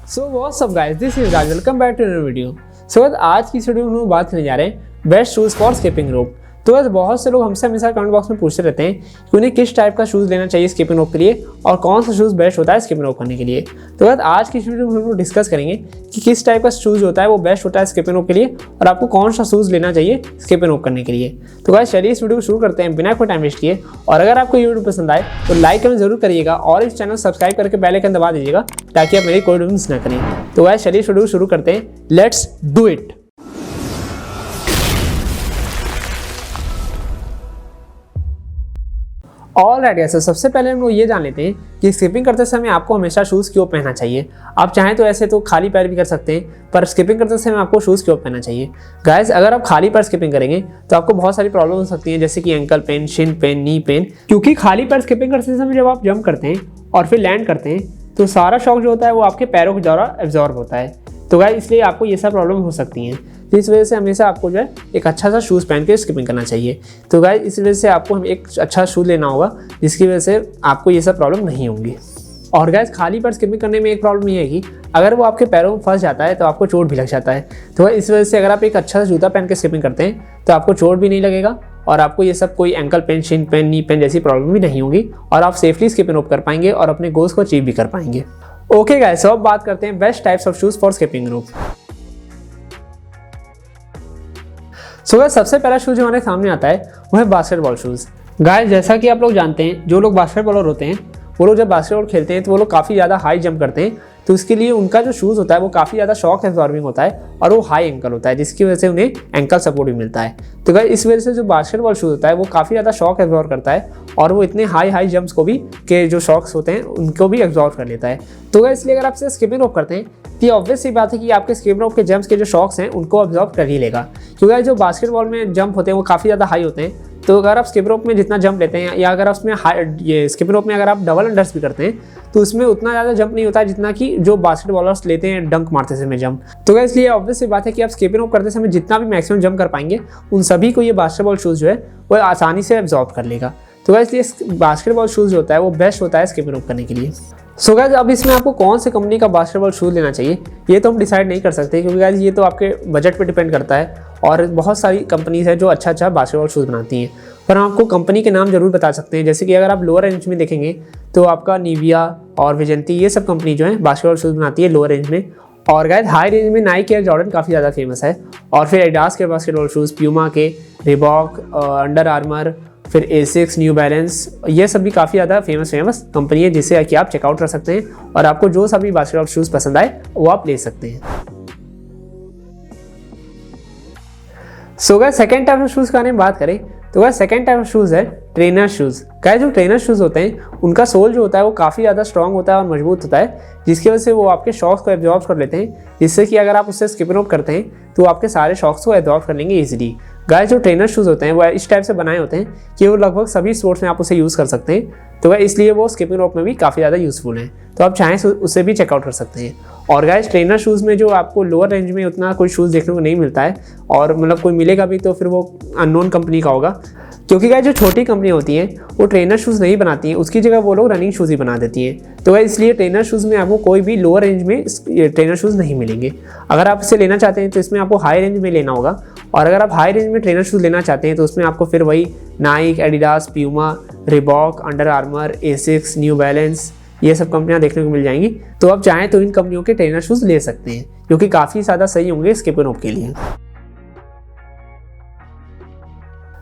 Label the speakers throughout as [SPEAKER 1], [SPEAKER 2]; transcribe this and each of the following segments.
[SPEAKER 1] So what's up guys, this is Raj, welcome back to new video. So आज की video में हम बात करने जा रहे हैं best shoes for skipping rope. तो बस बहुत से लोग हमसे हमेशा कमेंट बॉक्स में पूछते रहते हैं कि उन्हें किस टाइप का शूज़ लेना चाहिए स्किपिंग रोप के लिए और कौन सा शूज़ बेस्ट होता है स्किपिंग रोप करने के लिए। तो बस आज की वीडियो में हम लोग डिस्कस करेंगे कि किस टाइप का शूज़ होता है वो बेस्ट होता है स्किपिंग रोप के लिए और आपको कौन सा शूज़ लेना चाहिए स्किपिंग रोप करने के लिए। तो गाइस चलिए इस वीडियो को शुरू करते हैं बिना कोई टाइम वेस्ट किए। और अगर आपको ये वीडियो पसंद आए तो लाइक कमेंट जरूर करिएगा और इस चैनल सब्सक्राइब करके बेल आइकन दबा दीजिएगा ताकि आप मेरी कोई वीडियो मिस ना करें। तो गाइस चलिए इस वीडियो को शुरू करते हैं, let's do it. Alright guys, सबसे पहले हम लोग ये जान लेते हैं कि स्किपिंग करते समय आपको हमेशा शूज़ क्यों पहनना चाहिए। आप चाहें तो ऐसे तो खाली पैर भी कर सकते हैं, पर स्किपिंग करते समय आपको शूज़ क्यों पहनना चाहिए। गाइस अगर आप खाली पैर स्किपिंग करेंगे तो आपको बहुत सारी प्रॉब्लम हो सकती है, जैसे कि ankle pain, shin pain, knee pain. क्योंकि खाली पैर स्किपिंग करते समय जब आप जंप करते हैं और फिर लैंड करते हैं तो सारा शॉक जो होता है वो आपके पैरों के द्वारा एब्जॉर्ब होता है। तो गाइस इसलिए आपको ये सब प्रॉब्लम हो सकती हैं। तो इस वजह से हमेशा आपको जो है एक अच्छा सा शूज़ पहन के स्किपिंग करना चाहिए। तो गाइस इस वजह से आपको एक अच्छा शूज़ लेना होगा जिसकी वजह से आपको ये सब प्रॉब्लम नहीं होंगी। और गाइस खाली पैर स्किपिंग करने में एक प्रॉब्लम ये है कि अगर वो आपके पैरों में फंस जाता है तो आपको चोट भी लग जाता है। तो इस वजह से अगर आप एक अच्छा सा जूता पहन के स्किपिंग करते हैं तो आपको चोट भी नहीं लगेगा और आपको ये सब कोई ankle pain, shin pain, knee pain जैसी प्रॉब्लम भी नहीं होगी और आप सेफली स्किपिंग रोप कर पाएंगे और अपने गोल्स को अचीव भी कर पाएंगे। ओके गाइस, अब बात करते हैं best types of shoes for skipping rope. So guys सबसे पहला शूज़ जो हमारे सामने आता है वो है बास्केटबॉल शूज़। गाइस जैसा कि आप लोग जानते हैं, जो लोग बास्केटबॉलर होते हैं वो लोग जब बास्केटबॉल खेलते हैं तो वो लोग काफ़ी ज़्यादा हाई जंप करते हैं। तो उसके लिए उनका जो शूज़ होता है वो काफ़ी ज़्यादा शॉक एब्जॉर्बिंग होता है और वो हाई एंकल होता है, जिसकी वजह से उन्हें एंकल सपोर्ट भी मिलता है। तो गाइस इस वजह से जो बास्केटबॉल शूज़ होता है वो काफ़ी ज़्यादा शॉक एब्जॉर्ब करता है और वो इतने हाई जंप्स को भी के जो शॉक्स होते हैं उनको भी एब्जॉर्ब कर लेता है। तो गाइस इसलिए अगर आप इसे स्किपिंग रोप करते हैं तो ऑब्वियस सी बात है कि आपके स्किपिंग रोप के जंप्स के जो शॉक्स हैं उनको एब्जॉर्ब कर ही लेगा। क्योंकि जो बास्केटबॉल में जंप होते हैं वो काफ़ी ज़्यादा हाई होते हैं। तो अगर आप स्किपिंग रोप में जितना जंप लेते हैं या अगर उसमें ये स्किपिंग रोप में अगर आप डबल अंडर्स भी करते हैं तो उसमें उतना ज़्यादा जंप नहीं होता है जितना कि जो बास्केटबॉलर्स लेते हैं डंक मारते समय जंप। तो गाइस इसलिए ऑब्वियस सी बात है कि आप स्किपिंग रोप करते समय जितना भी मैक्सिमम जंप कर पाएंगे उन सभी को ये बास्केटबॉल शूज़ जो है वो आसानी से एब्जॉर्ब कर लेगा। तो गाइस इसलिए बास्केटबॉल शूज़ जो होता है वो बेस्ट होता है स्किपिंग रोप करने के लिए। सो गाइस अब इसमें आपको कौन से कंपनी का बास्केटबॉल शूज़ लेना चाहिए ये तो हम डिसाइड नहीं कर सकते, क्योंकि गाइस ये तो आपके बजट पे डिपेंड करता है और बहुत सारी कंपनीज है जो अच्छा बास्केटबॉल शूज़ बनाती हैं। पर हम आपको कंपनी के नाम जरूर बता सकते हैं, जैसे कि अगर आप लोअर रेंज में देखेंगे तो आपका निविया और विजेंती ये सब कंपनी जो है बास्केटबॉल शूज़ बनाती है लोअर रेंज में। और गाइस हाई रेंज में नाइकी और जॉर्डन काफ़ी ज़्यादा फेमस है और फिर एडिडास के बास्केटबॉल शूज़, प्यूमा के, रिबॉक, अंडर आर्मर, फिर एसिक्स, न्यू बैलेंस, ये सब भी काफ़ी ज़्यादा फेमस कंपनी है जिससे कि आप चेकआउट कर सकते हैं और आपको जो सा भी बास्केटबॉल शूज़ पसंद आए वो आप ले सकते हैं। So guys second type of shoes के बारे में बात करें तो guys second type of shoes है ट्रेनर शूज़। गाइस जो ट्रेनर शूज़ होते हैं उनका सोल जो होता है वो काफ़ी ज़्यादा स्ट्रॉन्ग होता है और मजबूत होता है, जिसकी वजह से वो आपके शॉक्स को एब्जॉर्ब कर लेते हैं, जिससे कि अगर आप उससे स्किपिंग रोप करते हैं तो आपके सारे शॉक्स को एब्जॉर्ब कर लेंगे ईजिली। गाइस जो ट्रेनर शूज़ होते हैं वो इस टाइप से बनाए होते हैं कि वो लगभग सभी स्पोर्ट्स में आप उसे यूज़ कर सकते हैं। तो गाइस इसलिए वो स्किपिंग रोप में भी काफ़ी ज़्यादा यूज़फुल हैं, तो आप चाहें उसे भी चेकआउट कर सकते हैं। और गाइस ट्रेनर शूज़ में जो आपको लोअर रेंज में उतना कोई शूज़ देखने को नहीं मिलता है और मतलब कोई मिलेगा भी तो फिर वो अननोन कंपनी का होगा, क्योंकि गाइस जो छोटी कंपनी होती हैं वो ट्रेनर शूज़ नहीं बनाती हैं, उसकी जगह वो लोग रनिंग शूज़ ही बना देती हैं। तो गाइस इसलिए ट्रेनर शूज़ में आपको कोई भी लोअर रेंज में ट्रेनर शूज़ नहीं मिलेंगे। अगर आप इसे लेना चाहते हैं तो इसमें आपको हाई रेंज में लेना होगा, और अगर आप हाई रेंज में ट्रेनर शूज़ लेना चाहते हैं तो उसमें आपको फिर वही Nike, Adidas, Puma, Reebok, Under Armour, एसिक्स, न्यू बैलेंस ये सब कंपनियां देखने को मिल जाएंगी। तो आप चाहें तो इन कंपनियों के ट्रेनर शूज़ ले सकते हैं जो कि काफ़ी ज़्यादा सही होंगे स्किपिंग रोप के लिए।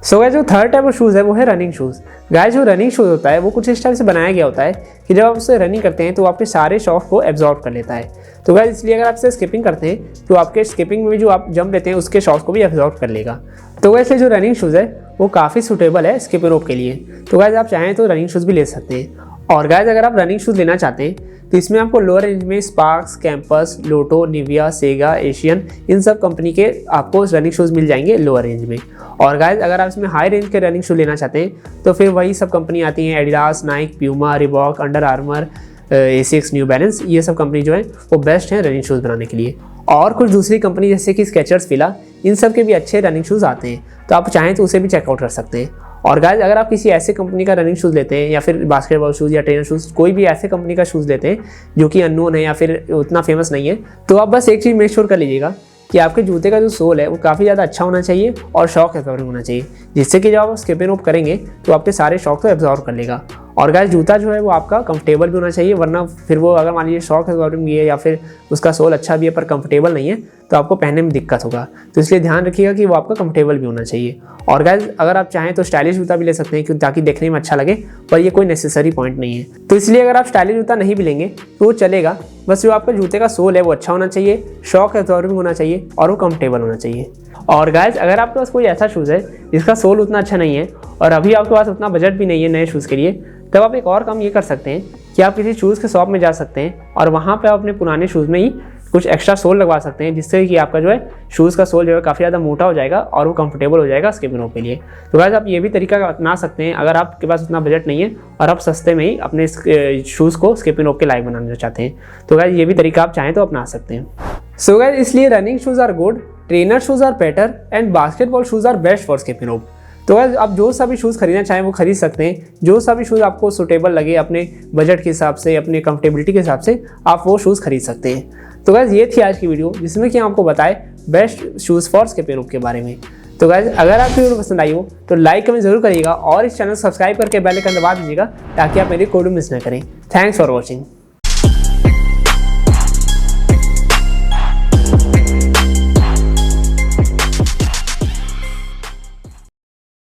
[SPEAKER 1] सो गाइस जो थर्ड टाइप ऑफ शूज़ है वो है रनिंग शूज़। गाइस जो रनिंग शूज़ होता है वो कुछ इस टाइप से बनाया गया होता है कि जब आप उससे रनिंग करते हैं तो आपके सारे शॉक को एब्जॉर्ब कर लेता है। तो गाइस इसलिए अगर आप इसे स्किपिंग करते हैं तो आपके स्किपिंग में भी जो आप जंप लेते हैं उसके शॉक्स को भी एब्जॉर्ब कर लेगा। तो गाइस जो रनिंग शूज़ है वो काफ़ी सूटेबल है स्किपिंग रोप के लिए। तो गाइस आप चाहें तो रनिंग शूज़ भी ले सकते हैं। और गाइस अगर आप रनिंग शूज़ लेना चाहते हैं तो इसमें आपको लोअर रेंज में स्पार्क्स, कैंपस, लोटो, निविया, सेगा, एशियन इन सब कंपनी के आपको रनिंग शूज़ मिल जाएंगे लोअर रेंज में। और गाइस अगर आप इसमें हाई रेंज के रनिंग शूज़ लेना चाहते हैं तो फिर वही सब कंपनी आती हैं, Adidas, Nike, Puma, Reebok, Under Armour, एसिक्स, न्यू बैलेंस, ये सब कंपनी जो है वो बेस्ट हैं रनिंग शूज़ बनाने के लिए। और कुछ दूसरी कंपनी जैसे कि स्केचर्स, फिला, इन सब के भी अच्छे रनिंग शूज़ आते हैं, तो आप चाहें तो उसे भी चेकआउट कर सकते हैं। और गाइस अगर आप किसी ऐसे कंपनी का रनिंग शूज़ लेते हैं या फिर बास्केटबॉल शूज़ या ट्रेनर शूज़, कोई भी ऐसे कंपनी का शूज़ लेते हैं जो कि अननोन है या फिर उतना फेमस नहीं है, तो आप बस एक चीज़ मेक श्योर कर लीजिएगा कि आपके जूते का जो सोल है वो काफ़ी ज़्यादा अच्छा होना चाहिए और शॉक एब्जॉर्बिंग होना चाहिए, जिससे कि जब आप स्किप एंड रोप करेंगे तो आपके सारे शॉक को एब्जॉर्ब कर लेगा। और गाइस जूता जो है वो आपका कंफर्टेबल भी होना चाहिए, वरना फिर वो अगर मान लीजिए शॉक एब्जॉर्बिंग भी है या फिर उसका सोल अच्छा भी है पर कंफर्टेबल नहीं है तो आपको पहनने में दिक्कत होगा। तो इसलिए ध्यान रखिएगा कि वो आपका कंफर्टेबल भी होना चाहिए। और गाइस अगर आप चाहें तो स्टाइलिश जूता भी ले सकते हैं, क्योंकि ताकि देखने में अच्छा लगे, पर ये कोई नेसेसरी पॉइंट नहीं है। तो इसलिए अगर आप स्टाइलिश जूता नहीं भी लेंगे तो वो चलेगा, बस जो आपका जूते का सोल है वो अच्छा होना चाहिए, शॉक एब्जॉर्बिंग होना चाहिए और वो कंफर्टेबल होना चाहिए। और गाइस अगर आपके पास कोई ऐसा शूज़ है जिसका सोल उतना अच्छा नहीं है और अभी आपके पास उतना बजट भी नहीं है नए शूज़ के लिए, तब आप एक और काम ये कर सकते हैं कि आप किसी शूज़ के शॉप में जा सकते हैं और वहाँ पे आप अपने पुराने शूज़ में ही कुछ एक्स्ट्रा सोल लगवा सकते हैं, जिससे कि आपका जो है शूज़ का सोल जो है काफ़ी ज़्यादा मोटा हो जाएगा और वो कंफर्टेबल हो जाएगा स्किप एंड रोप के लिए। तो गाइस आप ये भी तरीका अपना सकते हैं अगर आपके पास उतना बजट नहीं है और आप सस्ते में ही अपने शूज़ को स्किप एंड रोप के लायक बनाना चाहते हैं, तो गाइस ये भी तरीका आप चाहें तो अपना सकते हैं। सो गाइस इसलिए running shoes are good, trainer shoes are better and basketball shoes are best for skip and rope. तो गाइस आप जो सा भी शूज़ खरीदना चाहें वो खरीद सकते हैं, जो सा भी शूज़ आपको सूटेबल लगे अपने बजट के हिसाब से, अपने कंफर्टेबिलिटी के हिसाब से आप वो शूज़ खरीद सकते हैं। तो गाइस ये थी आज की वीडियो जिसमें कि आपको बताए best shoes for skip and rope के बारे में। तो गाइस अगर आपको वीडियो पसंद आई हो तो लाइक कमेंट जरूर करिएगा और इस चैनल को सब्सक्राइब करके बेल आइकन दबा दीजिएगा ताकि आप मेरी कोई भी मिस ना करें। Thanks for watching.